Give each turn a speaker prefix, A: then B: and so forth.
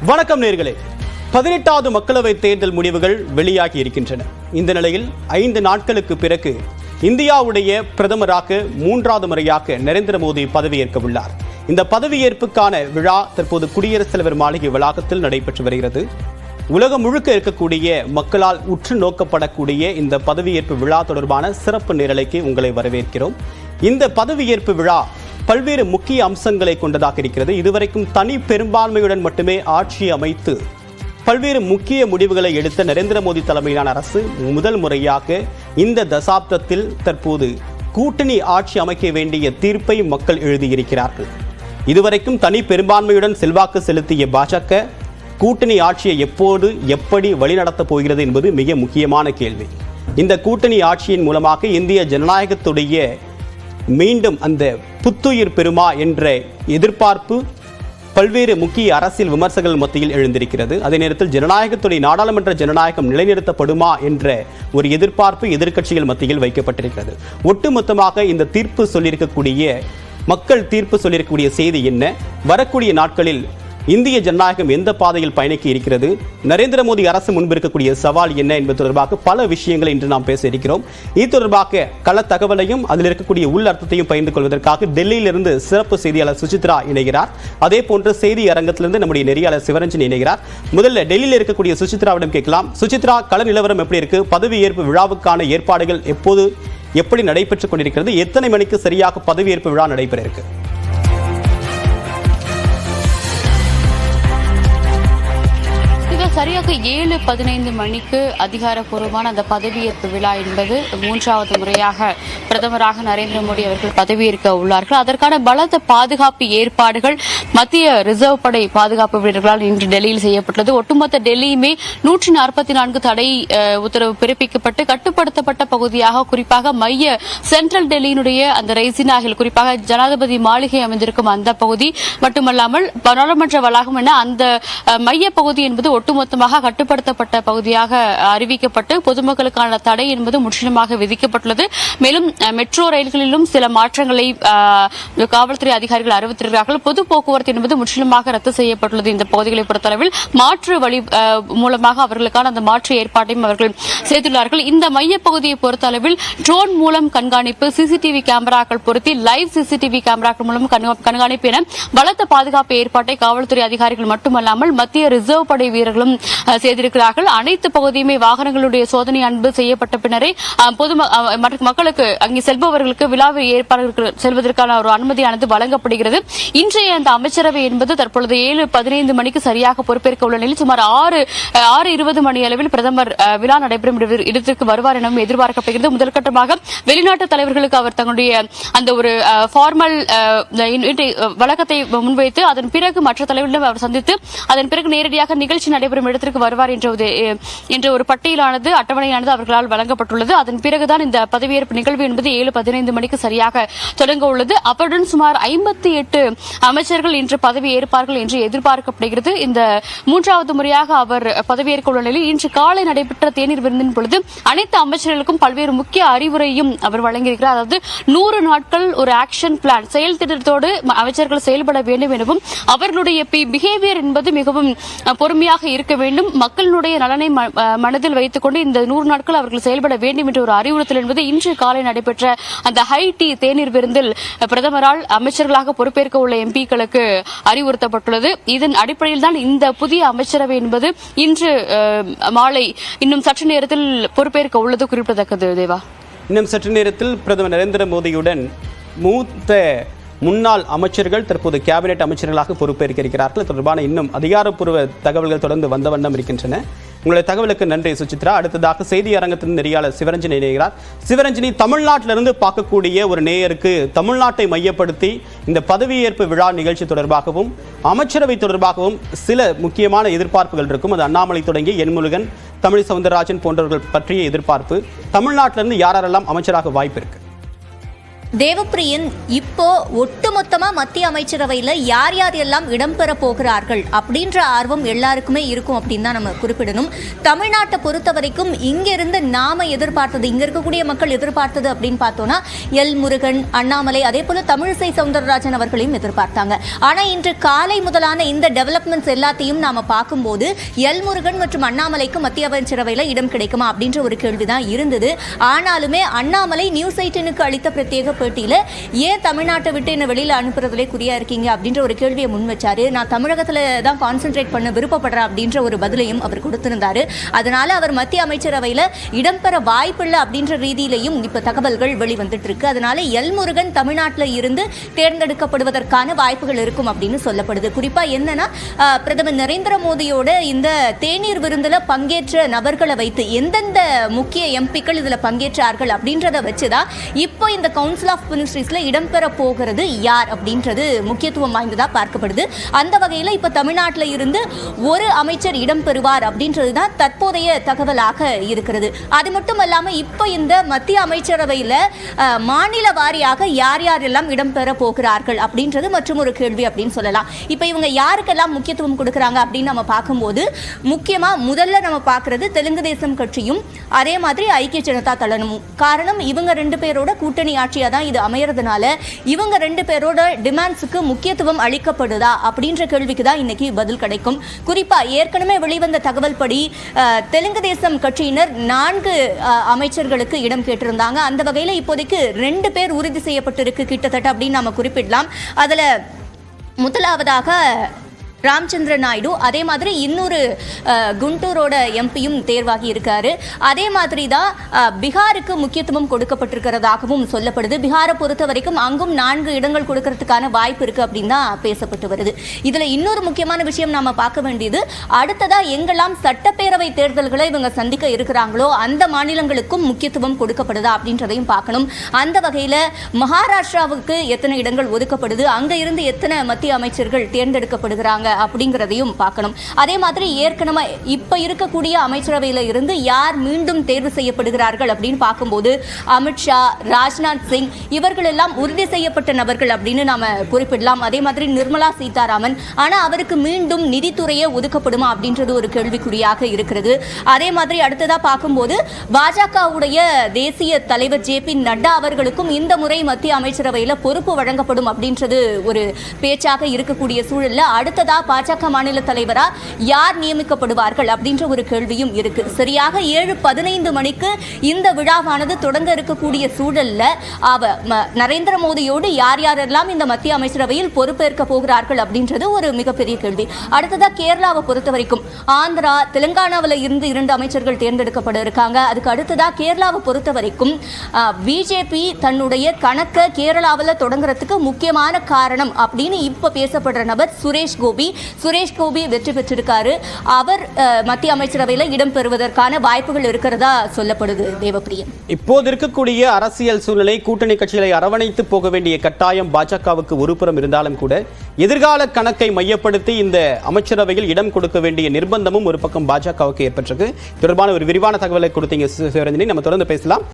A: வணக்கம் நேயர்களே. 18வது மக்களவை தேர்தல் முடிவுகள் வெளியாகி இருக்கின்றன. இந்த நிலையில் 5 நாட்களுக்கு பிறகு இந்தியாவுடைய பிரதமராக 3வது முறையாக நரேந்திர மோடி பதவியேற்க உள்ளார். இந்த பதவியேற்புக்கான விழா தற்போது குடியரசுத் தலைவர் மாளிகை வளாகத்தில் நடைபெற்று வருகிறது. உலகம் முழுக்க இருக்கக்கூடிய மக்களால் உற்று நோக்கப்படக்கூடிய இந்த பதவியேற்பு விழா தொடர்பான சிறப்பு நேரலைக்கு உங்களை வரவேற்கிறோம். இந்த பதவியேற்பு விழா பல்வேறு முக்கிய அம்சங்களை கொண்டதாக இருக்கிறது. இதுவரைக்கும் தனி பெரும்பான்மையுடன் மட்டுமே ஆட்சி அமைத்து பல்வேறு முக்கிய முடிவுகளை எடுத்த நரேந்திர மோடி தலைமையிலான அரசு முதல் முறையாக இந்த தசாப்தத்தில் தற்போது கூட்டணி ஆட்சி அமைக்க வேண்டிய தீர்ப்பை மக்கள் எழுதியிருக்கிறார்கள். இதுவரைக்கும் தனி பெரும்பான்மையுடன் செல்வாக்கு செலுத்திய பாஜக கூட்டணி ஆட்சியை எப்போது எப்படி வழிநடத்தப் போகிறது என்பது மிக முக்கியமான கேள்வி. இந்த கூட்டணி ஆட்சியின் மூலமாக இந்திய ஜனநாயகத்துடைய மீண்டும் அந்த புத்துயிர் பெறுமா என்ற எதிர்பார்ப்பு பல்வேறு முக்கிய அரசியல் விமர்சகர்கள் மத்தியில் எழுந்திருக்கிறது. அதே நேரத்தில் ஜனநாயகத்துடைய நாடாளுமன்ற ஜனநாயகம் நிலைநிறுத்தப்படுமா என்ற ஒரு எதிர்பார்ப்பு எதிர்க்கட்சிகள் மத்தியில் வைக்கப்பட்டிருக்கிறது. ஒட்டுமொத்தமாக இந்த தீர்ப்பு சொல்லியிருக்கக்கூடிய மக்கள் தீர்ப்பு சொல்லியிருக்கக்கூடிய செய்தி என்ன? வரக்கூடிய நாட்களில் இந்திய ஜனநாயகம் எந்த பாதையில் பயணிக்க இருக்கிறது? நரேந்திர மோடி அரசு முன்பிருக்கக்கூடிய சவால் என்ன என்பது தொடர்பாக பல விஷயங்களை இன்று நாம் பேச இருக்கிறோம். இது தொடர்பாக கள தகவலையும் அதில் இருக்கக்கூடிய உள் அர்த்தத்தையும் பகிர்ந்து கொள்வதற்காக டெல்லியிலிருந்து சிறப்பு செய்தியாளர் சுசித்ரா இணைகிறார். அதே போன்று செய்தி அரங்கத்திலிருந்து நம்முடைய நெறியாளர் சிவரஞ்சன் இணைகிறார். முதல்ல டெல்லியில் இருக்கக்கூடிய சுசித்ராவிடம் கேட்கலாம். சுசித்ரா, கள நிலவரம் எப்படி இருக்கு? பதவியேற்பு விழாவுக்கான ஏற்பாடுகள் எப்படி நடைபெற்றுக் கொண்டிருக்கிறது? எத்தனை மணிக்கு சரியாக பதவியேற்பு விழா நடைபெற இருக்கு?
B: சரியாக 7:15 மணிக்கு அதிகாரப்பூர்வமான அந்த பதவியேற்பு விழா என்பது 3வது முறையாக பிரதமராக நரேந்திர மோடி அவர்கள் பதவியேற்க உள்ளார்கள். அதற்கான பலத்த பாதுகாப்பு ஏற்பாடுகள் மத்திய ரிசர்வ் படை பாதுகாப்பு வீரர்களால் இன்று டெல்லியில் செய்யப்பட்டது. ஒட்டுமொத்த டெல்லியுமே 144 தடை உத்தரவு பிறப்பிக்கப்பட்டு கட்டுப்படுத்தப்பட்ட பகுதியாக, குறிப்பாக மைய சென்ட்ரல் டெல்லியினுடைய அந்த ரெய்சினாகில், குறிப்பாக ஜனாதிபதி மாளிகை அமைந்திருக்கும் அந்த பகுதி மட்டுமல்லாமல் பாராளுமன்ற வளாகம் என அந்த மைய பகுதி என்பது ஒட்டுமொத்தமாக கட்டுப்படுத்தப்பட்ட பகுதியாக அறிவிக்கப்பட்டு பொதுமக்களுக்கான தடை என்பது முற்றிலுமாக விதிக்கப்பட்டுள்ளது. மேலும் மெட்ரோ ரயில்களிலும் சில மாற்றங்களை காவல்துறை அதிகாரிகள் அறிவித்திருக்கிறார்கள். பொது போக்குவரத்து என்பது முற்றிலுமாக ரத்து செய்யப்பட்டுள்ளது. இந்த பகுதிகளை பொறுத்தளவில் மாற்று வழி மூலமாக அவர்களுக்கான அந்த மாற்று ஏற்பாட்டையும் அவர்கள் செய்துள்ளார்கள். இந்த மைய பகுதியை பொறுத்தளவில் ட்ரோன் மூலம் கண்காணிப்பு, சிசிடிவி கேமராக்கள் பொருத்தி லைவ் சிசிடிவி கேமராக்கள் மூலம் கண்காணிப்பு என பலத்த பாதுகாப்பு ஏற்பாட்டை காவல்துறை அதிகாரிகள் மட்டுமல்லாமல் மத்திய ரிசர்வ் படை வீரர்களும் செய்திருக்கிறார்கள். அனைத்து பகுதியுமே வாகனங்களுடைய சோதனை அன்பு செய்யப்பட்ட பின்னரே மக்களுக்கு அங்கே செல்பவர்களுக்கு விழாவை ஏற்பாடுகளுக்கு செல்வதற்கான ஒரு அனுமதியானது வழங்கப்படுகிறது. இன்றைய அந்த அமைச்சரவை என்பது தற்பொழுது 7:15 மணிக்கு சரியாக பொறுப்பேற்க உள்ள நிலையில் சுமார் 6:20 மணி அளவில் பிரதமர் விழா நடைபெறும் இடத்திற்கு வருவார் எனவும் எதிர்பார்க்கப்படுகிறது. முதற்கட்டமாக வெளிநாட்டு தலைவர்களுக்கு அவர் தங்களுடைய அந்த ஒரு ஃபார்மல் வழக்கத்தை முன்வைத்து அதன் பிறகு மற்ற தலைவர்களிடம் அவர் சந்தித்து அதன் பிறகு நேரடியாக நிகழ்ச்சி நடைபெறும் இடத்திற்கு வருவார் என்ற ஒரு பட்டியலானது, அட்டவணையானது அவர்களால் வழங்கப்பட்டுள்ளது. அதன் பிறகுதான் இந்த பதவியேற்பு நிகழ்வு என்பது 7:15 மணிக்கு சரியாக தொடங்க உள்ளது. அவருடன் சுமார் 58 அமைச்சர்கள் இன்று பதவியேற்பார்கள் என்று எதிர்பார்க்கப்படுகிறது. இந்த 3வது முறையாக அவர் பதவியேற்க உள்ள நிலையில் இன்று காலை நடைபெற்ற தேநீர் விருந்தின் பொழுது அனைத்து அமைச்சர்களுக்கும் பல்வேறு முக்கிய அறிவுரையும் அவர் வழங்கியிருக்கிறார். அதாவது 100 நாட்கள் ஒரு ஆக்ஷன் பிளான், செயல் திட்டத்தோடு அமைச்சர்கள் செயல்பட வேண்டும் எனவும் அவர்களுடைய பிஹேவியர் என்பது மிகவும் பொறுமையாக இருக்க வேண்டும், மக்களுடைய நலனை மனதில் வைத்துக் கொண்டு இந்த 100 நாட்கள் அவர்கள் செயல்பட வேண்டும் என்ற ஒரு அறிவுறுத்தல் என்பது இன்று காலை நடைபெற்ற அந்த ஹைடி தேநீர் விருந்தில் பிரதமரால் அமைச்சர்களாக பொறுப்பேற்க உள்ள எம்பிக்களுக்கு அறிவுறுத்தப்பட்டுள்ளது. இதன் அடிப்படையில் தான் இந்த புதிய அமைச்சரவை என்பது இன்று மாலை இன்னும் சற்று நேரத்தில் பொறுப்பேற்க உள்ளது குறிப்பிடத்தக்கது. தேவா,
A: இன்னும் சற்று நேரத்தில் பிரதமர் நரேந்திர மோடியுடன் மூத்த முன்னாள் அமைச்சர்கள் தற்போது கேபினெட் அமைச்சர்களாக பொறுப்பேற்க இருக்கிறார்கள். தொடர்பான இன்னும் அதிகாரப்பூர்வ தகவல்கள் தொடர்ந்து வந்த வண்ணம் இருக்கின்றன. உங்களுடைய தகவலுக்கு நன்றி சுசித்ரா. அடுத்ததாக செய்தி அரங்கத்தின் நெறியாளர் சிவரஞ்சன் இணைகிறார். சிவரஞ்சனி, தமிழ்நாட்டிலிருந்து பார்க்கக்கூடிய ஒரு நேயருக்கு தமிழ்நாட்டை மையப்படுத்தி இந்த பதவியேற்பு விழா நிகழ்ச்சி தொடர்பாகவும் அமைச்சரவை தொடர்பாகவும் சில முக்கியமான எதிர்பார்ப்புகள் இருக்கும். அது அண்ணாமலை தொடங்கி என்முருகன், தமிழ் சவுந்தரராஜன் போன்றவர்கள் பற்றிய எதிர்பார்ப்பு. தமிழ்நாட்டிலிருந்து யாரெல்லாம் அமைச்சராக வாய்ப்பு இருக்கு?
C: தேவப்பிரியன், இப்போ ஒட்டுமொத்தமா மத்திய அமைச்சரவையில் யார் யார் எல்லாம் இடம்பெற போகிறார்கள் அப்படின்ற ஆர்வம் எல்லாருக்குமே இருக்கும் அப்படின்னு தான் நம்ம குறிப்பிடணும். தமிழ்நாட்டை பொறுத்த வரைக்கும் இங்கிருந்து நாம எதிர்பார்த்தது, இங்க இருக்கக்கூடிய மக்கள் எதிர்பார்த்தது அப்படின்னு பார்த்தோம்னா எல் முருகன், அண்ணாமலை, அதே போல தமிழிசை சவுந்தரராஜன் அவர்களையும் எதிர்பார்த்தாங்க. ஆனா இன்று காலை முதலான இந்த டெவலப்மெண்ட்ஸ் எல்லாத்தையும் நாம பார்க்கும்போது எல் முருகன் மற்றும் அண்ணாமலைக்கு மத்திய அமைச்சரவையில் இடம் கிடைக்குமா அப்படின்ற ஒரு கேள்விதான் இருந்தது. ஆனாலுமே அண்ணாமலை நியூஸ் 18க்கு அளித்த பிரத்யேக பேட்டியில ஏன் தமிழ்நாட்டை விட்டு என்ன வெளியில அனுப்புறதுலே குறியா இருக்கீங்க அப்படின்ற ஒரு கேள்வியை முன் வச்சாரு. நான் தமிழகத்துல தான் கான்சென்ட்ரேட் பண்ண விருப்பப்படுறேன் அப்படின்ற ஒரு பதிலையும் அவர் கொடுத்திருந்தாரு. அதனால அவர் மத்திய அமைச்சரவையில இடம்பெற வாய்ப்பில்லை அப்படின்ற ரீதியிலையும் இப்ப தகவல்கள் வெளிவந்துட்டு இருக்கு. அதனால எல் முருகன் தமிழ்நாட்டில் இருந்து தேர்ந்தெடுக்கப்படுவதற்கான வாய்ப்புகள் இருக்கும் அப்படின்னு சொல்லப்படுது. குறிப்பா என்னன்னா பிரதமர் நரேந்திர மோடியோட இந்த தேநீர் விருந்துல பங்கேற்ற நபர்களை வைத்து எந்தெந்த முக்கிய எம்பிக்கள் இதுல பங்கேற்றார்கள் அப்படின்றத வச்சுதான் இப்போ இந்த கவுன்சில் ஆஃப் மினிஸ்ட்ரிஸ்ல இடம்பெற போகிறது யார் அப்படின்றது முக்கியத்துவம் வாய்ந்ததா பார்க்கப்படுது. அந்த வகையில் இப்ப தமிழ்நாட்டில் இருந்து ஒரு அமைச்சர் இடம்பெறுவார் அப்படின்றது தான் தற்போதைய தகவலாக இருக்கிறது. அது மட்டும் இல்லாம இப்ப இந்த மத்திய அமைச்சரவையில் மாநில வாரியாக யார் யாரெல்லாம் இடம்பெற போகிறார்கள் அப்படின்றது மற்றும் ஒரு கேள்வி அப்படின்னு சொல்லலாம். இப்ப இவங்க யாருக்கெல்லாம் முக்கியத்துவம் கொடுக்கறாங்க அப்படின்னு நம்ம பார்க்கும்போது முக்கியமா முதல்ல நம்ம பார்க்கிறது தெலுங்கு தேசம் கட்சியும் அதே மாதிரி ஐக்கிய ஜனதா தளமும். காரணம், இவங்க ரெண்டு பேரோட கூட்டணி ஆட்சியா தான் இது அமையறதுனால இவங்க ரெண்டு பேரோட டிமாண்ட்ஸுக்கு முக்கியத்துவம் அளிக்கப்படுதா அப்படின்ற கேள்விக்கு தான் இன்னைக்கு பதில் கிடைக்கும். குறிப்பா ஏற்கனவே வெளிவந்த தகவல் படி தெலுங்கு தேசம் கட்சியினர் 4 அமைச்சர்களுக்கு இடம் கேட்டிருந்தாங்க. அந்த வகையில் இப்போதைக்கு 2 பேர் உறுதி செய்யப்பட்டிருக்கு கிட்டத்தட்ட அப்படின்னு நாம குறிப்பிடலாம். அதுல முதலாவதாக ராமச்சந்திர நாயுடு, அதே மாதிரி இன்னொரு குண்டூரோட எம்பியும் தேர்வாகி இருக்காரு. அதே மாதிரி தான் பீகாருக்கு முக்கியத்துவம் கொடுக்கப்பட்டிருக்கிறதாகவும் சொல்லப்படுது. பீகாரை பொறுத்த வரைக்கும் அங்கும் 4 இடங்கள் கொடுக்கறதுக்கான வாய்ப்பு இருக்கு அப்படின்னு தான் பேசப்பட்டு வருது. இதுல இன்னொரு முக்கியமான விஷயம் நாம பார்க்க வேண்டியது, அடுத்ததா எங்கெல்லாம் சட்டப்பேரவை தேர்தல்களை இவங்க சந்திக்க இருக்கிறாங்களோ அந்த மாநிலங்களுக்கும் முக்கியத்துவம் கொடுக்கப்படுதா அப்படின்றதையும் பார்க்கணும். அந்த வகையில மகாராஷ்டிராவுக்கு எத்தனை இடங்கள் ஒதுக்கப்படுது, அங்க இருந்து எத்தனை மத்திய அமைச்சர்கள் தேர்ந்தெடுக்கப்படுகிறாங்க அப்படிங்கிறதையும் பார்க்கணும். அதே மாதிரி ஏற்கனவே இப்ப இருக்கக்கூடிய அமைச்சரவையில இருந்து யார் மீண்டும் தேர்வு செய்யப்படுகிறார்கள் அப்படின்னு பார்க்கும்போது அமித்ஷா, ராஜ்நாத் சிங் இவர்கள் எல்லாம் உறுதி செய்யப்பட்ட நபர்கள் அப்படின்னு நாம குறிப்பிடலாம். அதே மாதிரி நிர்மலா சீதாராமன், ஆனா அவருக்கு மீண்டும் நிதித்துறையே ஒதுக்கப்படுமா அப்படின்றது ஒரு கேள்விக்குறியாக இருக்கிறது. அதே மாதிரி அடுத்ததா பார்க்கும்போது பாஜகவுடைய தேசிய தலைவர் JP நட்டா அவர்களுக்கும் இந்த முறை மத்திய அமைச்சரவையில பொறுப்பு வழங்கப்படும் அப்படின்றது ஒரு பேச்சாக இருக்கக்கூடிய சூழல்ல அடுத்ததா பாஜக மாநில தலைவரா யார் நியமிக்கப்படுவார்கள் அப்படின்ற ஒரு கேள்வியும் இருக்கு. சரியாக 7:15 மணிக்கு இந்த விழாவானது தொடங்க இருக்கக்கூடிய சூழல்ல நரேந்திர மோடியோடு யார் யாரெல்லாம் இந்த மத்திய அமைச்சரவையில் பொறுப்பேற்க போகிறார்கள் அப்படின்றது ஒரு மிகப்பெரிய கேள்வி. அடுத்ததா கேரளாவை பொறுத்த வரைக்கும் ஆந்திரா, தெலுங்கானாவில் இருந்து 2 அமைச்சர்கள் தேர்ந்தெடுக்கப்பட இருக்காங்க. அதுக்கு அடுத்ததா கேரளாவை பொறுத்த வரைக்கும் பிஜேபி தன்னுடைய கணக்கை கேரளாவில் தொடங்குறதுக்கு முக்கியமான காரணம் அப்படின்னு இப்ப பேசப்படுற நபர் சுரேஷ் கோபி வெற்றி பெற்றிருக்காரு. அவர் மத்திய அமைச்சரவையில் இடம்பெறுவதற்கான வாய்ப்புகள் இருக்கிறதா சொல்லப்படுது. தேவப்பிரியன்,
A: இப்போது இருக்கக்கூடிய அரசியல் சூழ்நிலை கூட்டணி கட்சிகளை அரவணைத்து போக வேண்டிய கட்டாயம் பாஜகவுக்கு ஒருபுறம் இருந்தாலும் கூட எதிர்கால கணக்கை மையப்படுத்தி இந்த அமைச்சரவையில் இடம் கொடுக்க வேண்டிய நிர்பந்தமும் ஒரு பக்கம் பாஜகவுக்கு ஏற்பட்டிருக்கு. தொடர்பான ஒரு விரிவான தகவலை கொடுத்தீங்க சிவரஞ்சனி. நம்ம தொடர்ந்து பேசலாம்.